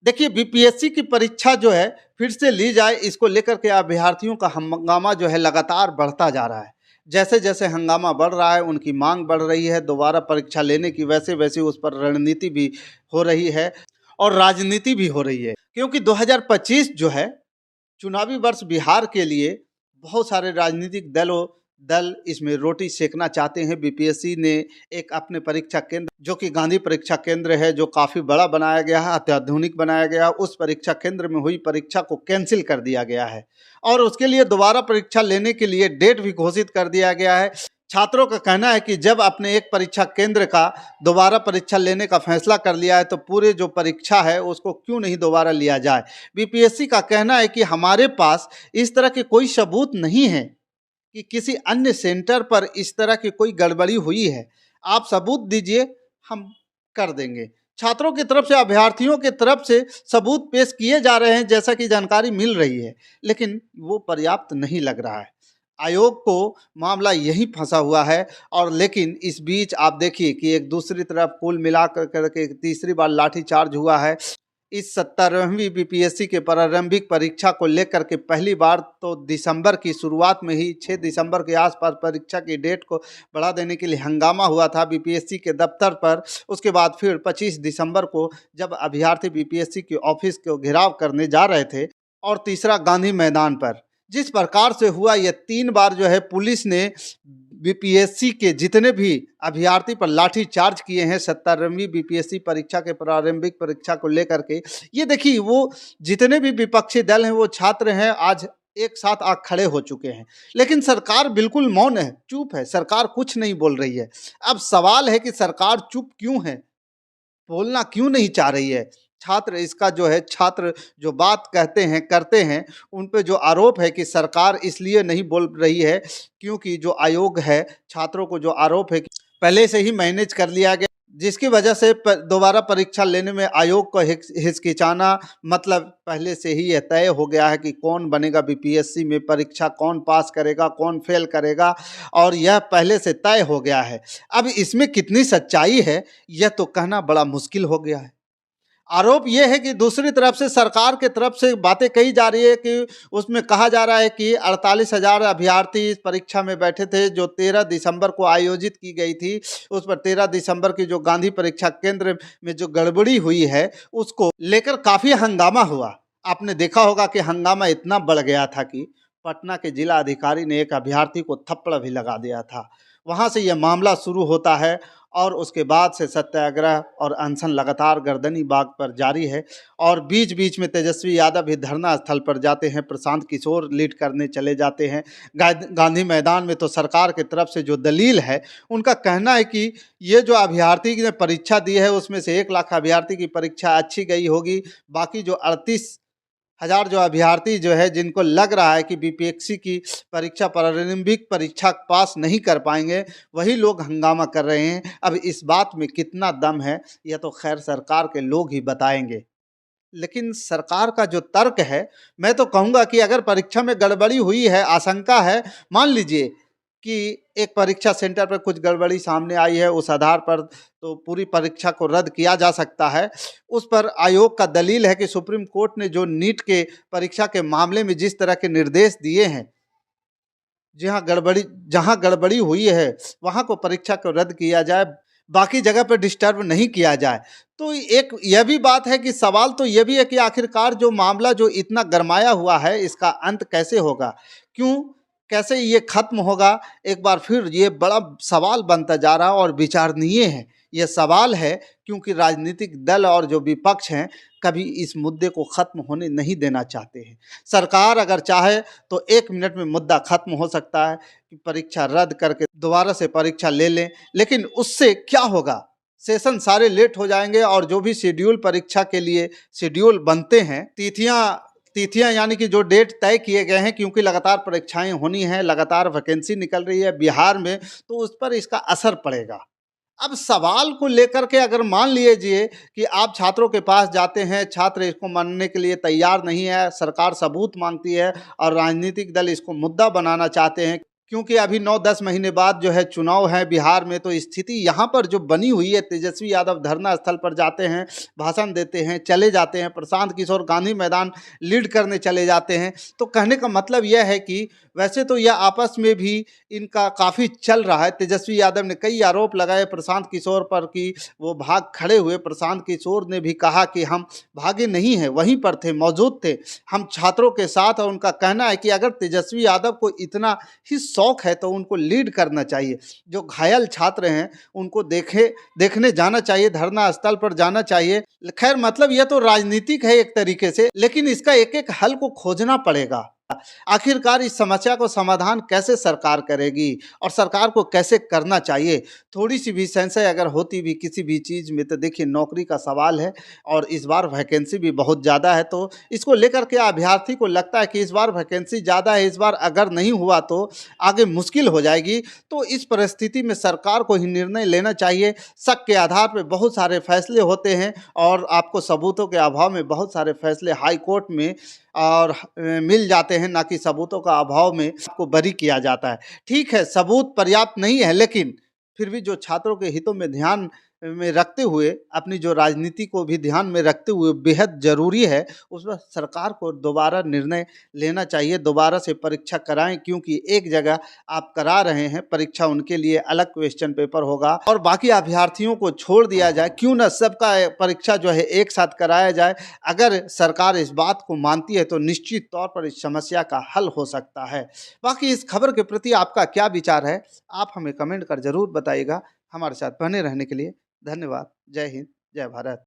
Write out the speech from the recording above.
देखिए, बीपीएससी की परीक्षा जो है फिर से ली जाए, इसको लेकर के अभ्यर्थियों का हंगामा जो है लगातार बढ़ता जा रहा है। जैसे-जैसे हंगामा बढ़ रहा है, उनकी मांग बढ़ रही है दोबारा परीक्षा लेने की, वैसे-वैसे उस पर रणनीति भी हो रही है और राजनीति भी हो रही है। क्योंकि 2025 जो है चुनावी वर्ष बिहार के लिए बहुत सारे राजनीतिक दल इसमें रोटी सेकना चाहते हैं। बीपीएससी ने एक अपने परीक्षा केंद्र जो कि गांधी परीक्षा केंद्र है, जो काफ़ी बड़ा बनाया गया है, अत्याधुनिक बनाया गया है, उस परीक्षा केंद्र में हुई परीक्षा को कैंसिल कर दिया गया है और उसके लिए दोबारा परीक्षा लेने के लिए डेट भी घोषित कर दिया गया है। छात्रों का कहना है कि जब अपने एक परीक्षा केंद्र का दोबारा परीक्षा लेने का फैसला कर लिया है तो पूरे जो परीक्षा है उसको क्यों नहीं दोबारा लिया जाए। बीपीएससी का कहना है कि हमारे पास इस तरह के कोई सबूत नहीं है कि किसी अन्य सेंटर पर इस तरह की कोई गड़बड़ी हुई है। आप सबूत दीजिए, हम कर देंगे। छात्रों की तरफ से, अभ्यर्थियों की तरफ से सबूत पेश किए जा रहे हैं जैसा कि जानकारी मिल रही है, लेकिन वो पर्याप्त नहीं लग रहा है। आयोग को मामला यहीं फंसा हुआ है और लेकिन इस बीच आप देखिए कि एक दूसरी तरफ कुल मिलाकर के तीसरी बार लाठीचार्ज हुआ है। इस 17वीं बीपीएससी के प्रारंभिक परीक्षा को लेकर के पहली बार तो दिसंबर की शुरुआत में ही 6 दिसंबर के आसपास परीक्षा की डेट को बढ़ा देने के लिए हंगामा हुआ था बीपीएससी के दफ्तर पर। उसके बाद फिर 25 दिसंबर को जब अभ्यर्थी बीपीएससी के ऑफिस को घेराव करने जा रहे थे और तीसरा गांधी मैदान पर जिस प्रकार से हुआ, ये 3 बार जो है पुलिस ने बीपीएससी के जितने भी अभ्यर्थी पर लाठी चार्ज किए हैं 17वीं बीपीएससी परीक्षा के प्रारंभिक परीक्षा को लेकर के। ये देखिए, वो जितने भी विपक्षी दल हैं, वो छात्र हैं, आज एक साथ आ खड़े हो चुके हैं, लेकिन सरकार बिल्कुल मौन है, चुप है, सरकार कुछ नहीं बोल रही है। अब सवाल है कि सरकार चुप क्यों है, बोलना क्यों नहीं चाह रही है। छात्र इसका जो है, छात्र जो बात कहते हैं, करते हैं, उन पे जो आरोप है कि सरकार इसलिए नहीं बोल रही है क्योंकि जो आयोग है, छात्रों को जो आरोप है कि पहले से ही मैनेज कर लिया गया, जिसकी वजह से दोबारा परीक्षा लेने में आयोग को हिचकिचाना, मतलब पहले से ही यह तय हो गया है कि कौन बनेगा बीपीएससी में, परीक्षा कौन पास करेगा, कौन फेल करेगा, और यह पहले से तय हो गया है। अब इसमें कितनी सच्चाई है, यह तो कहना बड़ा मुश्किल हो गया है। आरोप ये है कि दूसरी तरफ से सरकार के तरफ से बातें कही जा रही है कि उसमें कहा जा रहा है कि 48,000 अभ्यर्थी इस परीक्षा में बैठे थे जो 13 दिसंबर को आयोजित की गई थी। उस पर 13 दिसंबर की जो गांधी परीक्षा केंद्र में जो गड़बड़ी हुई है उसको लेकर काफ़ी हंगामा हुआ। आपने देखा होगा कि हंगामा इतना बढ़ गया था कि पटना के जिला अधिकारी ने एक अभ्यर्थी को थप्पड़ भी लगा दिया था। वहाँ से यह मामला शुरू होता है और उसके बाद से सत्याग्रह और अनशन लगातार गर्दनी बाग पर जारी है और बीच-बीच में तेजस्वी यादव भी धरना स्थल पर जाते हैं, प्रशांत किशोर लीड करने चले जाते हैं। गांधी मैदान में तो सरकार की तरफ से जो दलील है, उनका कहना है कि ये जो अभ्यर्थी ने परीक्षा दी है उसमें से 1 लाख अभ्यर्थी की परीक्षा अच्छी गई होगी, बाकी जो 38,000 जो अभ्यर्थी जो है जिनको लग रहा है कि बीपीएससी की परीक्षा प्रारंभिक परीक्षा पास नहीं कर पाएंगे, वही लोग हंगामा कर रहे हैं। अब इस बात में कितना दम है, यह तो खैर सरकार के लोग ही बताएंगे। लेकिन सरकार का जो तर्क है, मैं तो कहूँगा कि अगर परीक्षा में गड़बड़ी हुई है, आशंका है, मान लीजिए कि एक परीक्षा सेंटर पर कुछ गड़बड़ी सामने आई है, उस आधार पर तो पूरी परीक्षा को रद्द किया जा सकता है। उस पर आयोग का दलील है कि सुप्रीम कोर्ट ने जो नीट के परीक्षा के मामले में जिस तरह के निर्देश दिए हैं, जहाँ गड़बड़ी हुई है, वहाँ को परीक्षा को रद्द किया जाए, बाकी जगह पे डिस्टर्ब नहीं किया जाए। तो एक यह भी बात है कि सवाल तो यह भी है कि आखिरकार जो मामला जो इतना गरमाया हुआ है, इसका अंत कैसे होगा? क्यों, कैसे ये खत्म होगा? एक बार फिर ये बड़ा सवाल बनता जा रहा है और विचारणीय है। ये सवाल है क्योंकि राजनीतिक दल और जो विपक्ष हैं, कभी इस मुद्दे को खत्म होने नहीं देना चाहते हैं। सरकार अगर चाहे तो 1 मिनट में मुद्दा खत्म हो सकता है कि परीक्षा रद्द करके दोबारा से परीक्षा ले लें, लेकिन उससे क्या होगा? सेशन सारे लेट हो जाएंगे और जो भी शेड्यूल परीक्षा के लिए शेड्यूल बनते हैं, तिथियां यानी कि जो डेट तय किए गए हैं, क्योंकि लगातार परीक्षाएं होनी हैं, लगातार वैकेंसी निकल रही है बिहार में, तो उस पर इसका असर पड़ेगा। अब सवाल को लेकर के अगर मान लीजिए कि आप छात्रों के पास जाते हैं, छात्र इसको मानने के लिए तैयार नहीं है, सरकार सबूत मांगती है और राजनीतिक दल इसको मुद्दा बनाना चाहते हैं क्योंकि अभी 9-10 महीने बाद जो है चुनाव है बिहार में, तो स्थिति यहाँ पर जो बनी हुई है, तेजस्वी यादव धरना स्थल पर जाते हैं, भाषण देते हैं, चले जाते हैं, प्रशांत किशोर गांधी मैदान लीड करने चले जाते हैं। तो कहने का मतलब यह है कि वैसे तो यह आपस में भी इनका काफ़ी चल रहा है। तेजस्वी यादव ने कई आरोप लगाए प्रशांत किशोर पर कि वो भाग खड़े हुए। प्रशांत किशोर ने भी कहा कि हम भागे नहीं हैं, वहीं पर थे, मौजूद थे, हम छात्रों के साथ। और उनका कहना है कि अगर तेजस्वी यादव को इतना ही शौक है तो उनको लीड करना चाहिए। जो घायल छात्र हैं उनको देखने जाना चाहिए, धरना स्थल पर जाना चाहिए। खैर मतलब यह तो राजनीतिक है एक तरीके से, लेकिन इसका एक-एक हल को खोजना पड़ेगा। आखिरकार इस समस्या को समाधान कैसे सरकार करेगी और सरकार को कैसे करना चाहिए? थोड़ी-सी भी संशय अगर होती भी किसी भी चीज़ में, तो देखिए नौकरी का सवाल है और इस बार वैकेंसी भी बहुत ज़्यादा है, तो इसको लेकर के अभ्यर्थी को लगता है कि इस बार वैकेंसी ज़्यादा है, इस बार अगर नहीं हुआ तो आगे मुश्किल हो जाएगी। तो इस परिस्थिति में सरकार को ही निर्णय लेना चाहिए। शक के आधार पे बहुत सारे फैसले होते हैं और आपको सबूतों के अभाव में बहुत सारे फैसले हाई कोर्ट में और मिल जाते हैं, ना कि सबूतों का अभाव में आपको बरी किया जाता है। ठीक है, सबूत पर्याप्त नहीं है, लेकिन फिर भी जो छात्रों के हितों में ध्यान में रखते हुए, अपनी जो राजनीति को भी ध्यान में रखते हुए बेहद ज़रूरी है, उसमें सरकार को दोबारा निर्णय लेना चाहिए, दोबारा से परीक्षा कराएँ, क्योंकि एक जगह आप करा रहे हैं परीक्षा, उनके लिए अलग क्वेश्चन पेपर होगा और बाकी अभ्यर्थियों को छोड़ दिया जाए। क्यों ना सबका परीक्षा जो है एक साथ कराया जाए। अगर सरकार इस बात को मानती है तो निश्चित तौर पर इस समस्या का हल हो सकता है। बाकी इस खबर के प्रति आपका क्या विचार है? आप हमें कमेंट कर ज़रूर बताइएगा। हमारे साथ बने रहने के लिए धन्यवाद। जय हिंद, जय भारत।